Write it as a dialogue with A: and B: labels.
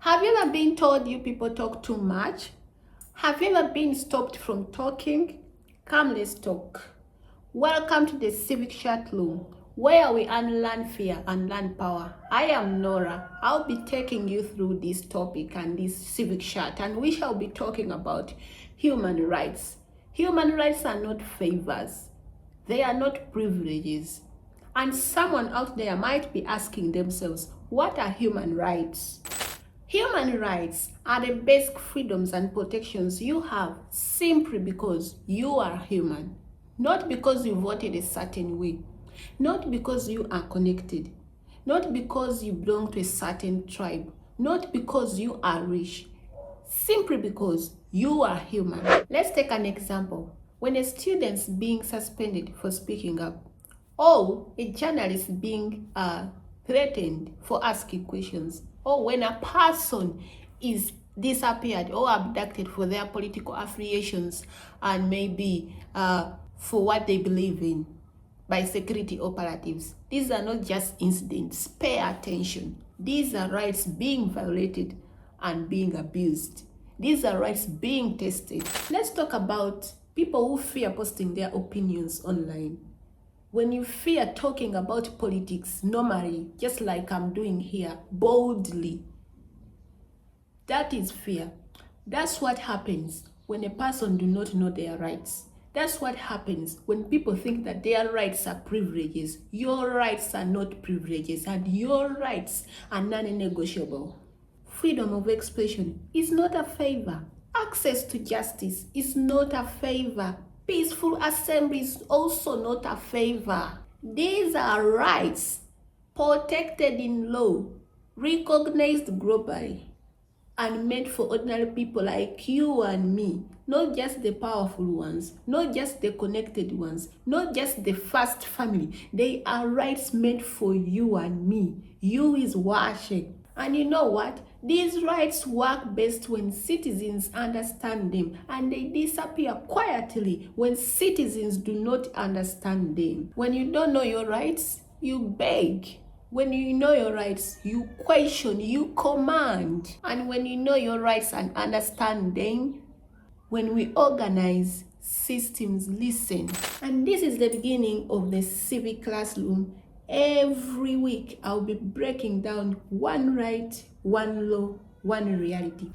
A: Have you ever been told you people talk too much? Have you ever been stopped from talking? Come, let's talk. Welcome to the Civic Chat Room, where we unlearn fear and learn power. I am Nora. I'll be taking you through this topic and this civic chat, and we shall be talking about human rights. Human rights are not favors. They are not privileges. And someone out there might be asking themselves, what are human rights? Human rights are the basic freedoms and protections you have simply because you are human. Not because you voted a certain way. Not because you are connected. Not because you belong to a certain tribe. Not because you are rich. Simply because you are human. Let's take an example. When a student is being suspended for speaking up, or a journalist being threatened for asking questions, or when a person is disappeared or abducted for their political affiliations and maybe for what they believe in by security operatives. These are not just incidents. Pay attention. These are rights being violated and being abused. These are rights being tested. Let's talk about people who fear posting their opinions online. When you fear talking about politics normally, just like I'm doing here, boldly, that is fear. That's what happens when a person do not know their rights. That's what happens when people think that their rights are privileges. Your rights are not privileges, and your rights are non-negotiable. Freedom of expression is not a favor. Access to justice is not a favor. Peaceful assembly is also not a favor. These are rights protected in law, recognized globally, and meant for ordinary people like you and me. Not just the powerful ones, not just the connected ones, not just the first family. They are rights meant for you and me. You is watching. And you know what? These rights work best when citizens understand them, and they disappear quietly when citizens do not understand them. When you don't know your rights, you beg. When you know your rights, you question, you command. And when you know your rights and understand them, when we organize, systems listen. And this is the beginning of the civic classroom. Every week, I'll be breaking down one right, one law, one reality.